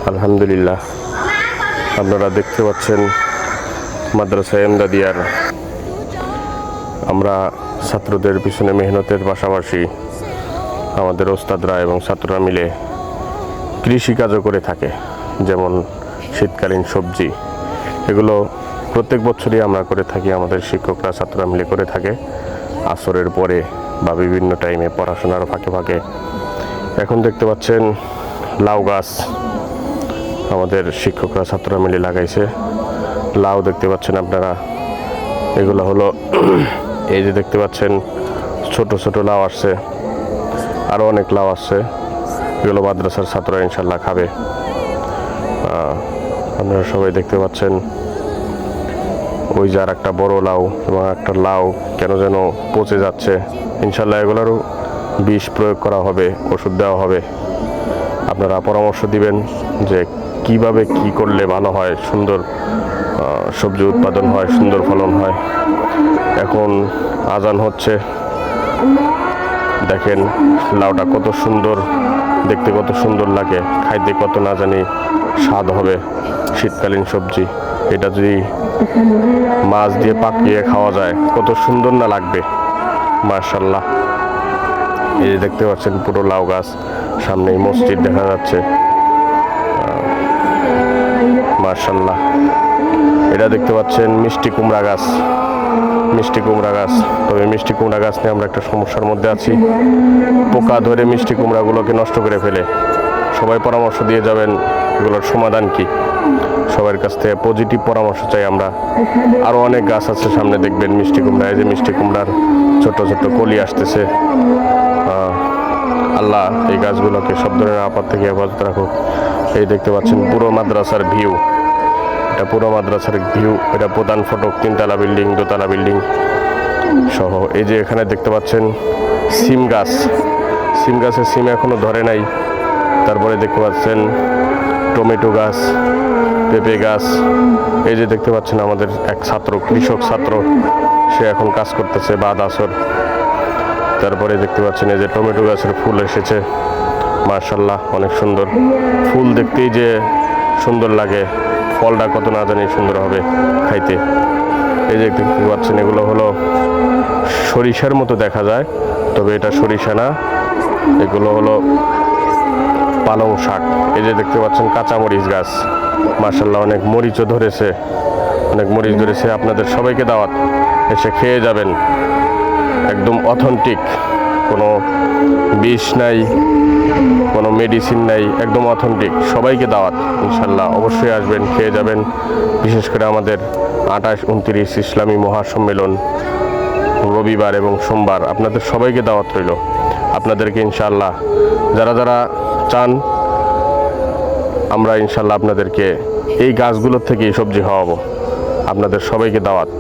আলহামদুলিল্লাহ, আপনারা দেখতে পাচ্ছেন মাদ্রাসা এমদাদিয়ার আমরা ছাত্রদের পিছনে মেহনতের পাশাপাশি আমাদের ওস্তাদরা এবং ছাত্ররা মিলে কৃষিকাজও করে থাকে। যেমন শীতকালীন সবজি, এগুলো প্রত্যেক বছরই আমরা করে থাকি। আমাদের শিক্ষকরা ছাত্ররা মিলে করে থাকে আসরের পরে বা বিভিন্ন টাইমে পড়াশোনার ফাঁকে ফাঁকে। এখন দেখতে পাচ্ছেন লাউ গাছ আমাদের শিক্ষকরা ছাত্ররা মিলে লাগাইছে। লাউ দেখতে পাচ্ছেন আপনারা, এগুলো হলো এই যে দেখতে পাচ্ছেন ছোট ছোট লাউ আসছে, আরও অনেক লাউ আসছে। এগুলো মাদ্রাসার ছাত্ররা ইনশাল্লাহ খাবে। আপনারা সবাই দেখতে পাচ্ছেন ওই যে আর একটা বড় লাউ এবং একটা লাউ কেন যেন পচে যাচ্ছে। ইনশাল্লাহ এগুলোরও বিষ প্রয়োগ করা হবে, ওষুধ দেওয়া হবে। আপনারা পরামর্শ দিবেন যে কিভাবে কি করলে ভালো হয়, সুন্দর সবজি উৎপাদন হয়, সুন্দর ফলন হয়। এখন আজান হচ্ছে, দেখেন লাউটা কত সুন্দর দেখতে, কত সুন্দর লাগে, খাইতে কত না জানি স্বাদ হবে। শীতকালীন সবজি, এটা যদি মাছ দিয়ে পাকিয়ে খাওয়া যায় কত সুন্দর না লাগবে, মাশাআল্লাহ। এই যে দেখতে পাচ্ছেন পুরো লাউ গাছ, সামনেই মসজিদ দেখা যাচ্ছে, মাশাআল্লাহ। এটা দেখতে পাচ্ছেন মিষ্টি কুমড়া গাছ, মিষ্টি কুমড়া গাছ। তবে মিষ্টি কুমড়া গাছ নিয়ে আমরা একটা সমস্যার মধ্যে আছি, পোকা ধরে মিষ্টি কুমড়াগুলোকে নষ্ট করে ফেলে। সবাই পরামর্শ দিয়ে যাবেন এগুলোর সমাধান কি, সবার কাছ থেকে পজিটিভ পরামর্শ চাই আমরা। আরও অনেক গাছ আছে সামনে দেখবেন মিষ্টি কুমড়া, এই যে মিষ্টি কুমড়ার ছোট ছোট কলি আসতেছে। আল্লাহ এই গাছগুলোকে সব ধরনের আপদ থেকে হেফাজত রাখুক। এই দেখতে পাচ্ছেন পুরো মাদ্রাসার ভিউ, এটা পুরো মাদ্রাসার ভিউ। এটা প্রধান ফটক, 3তলা বিল্ডিং, 2তলা বিল্ডিং সহ। এই যে এখানে দেখতে পাচ্ছেন সিম গাছ, সিম গাছের সিম এখনো ধরে নাই। তারপরে দেখতে পাচ্ছেন টমেটো গাছ, পেঁপে গাছ। এই যে দেখতে পাচ্ছেন আমাদের এক ছাত্র, কৃষক ছাত্র, সে এখন কাজ করতেছে বাদ আসর। তারপরে দেখতে পাচ্ছেন এই যে টমেটো গাছের ফুল এসেছে, মাশাআল্লাহ অনেক সুন্দর ফুল, দেখতেই যে সুন্দর লাগে, ফলটা কত না জানি সুন্দর হবে খাইতে। এই যে দেখতে পাচ্ছেন এগুলো হলো সরিষার মতো দেখা যায়, তবে এটা সরিষা না, এগুলো হলো পালং শাক। এই যে দেখতে পাচ্ছেন কাঁচামরিচ গাছ, মাশাআল্লাহ অনেক মরিচও ধরেছে, অনেক মরিচ ধরেছে। আপনাদের সবাইকে দাওয়াত, এসে খেয়ে যাবেন। একদম অথেন্টিক, কোনো বিষ নাই, কোনো মেডিসিন নাই, একদম অথেন্টিক। সবাইকে দাওয়াত, ইনশাল্লাহ অবশ্যই আসবেন, খেয়ে যাবেন। বিশেষ করে আমাদের 28, 29 ইসলামী মহাসম্মেলন রবিবার এবং সোমবার, আপনাদের সবাইকে দাওয়াত রইল। আপনাদেরকে ইনশাল্লাহ যারা যারা চান, আমরা ইনশাল্লাহ আপনাদেরকে এই গাছগুলোর থেকেই সবজি খাওয়াবো। আপনাদের সবাইকে দাওয়াত।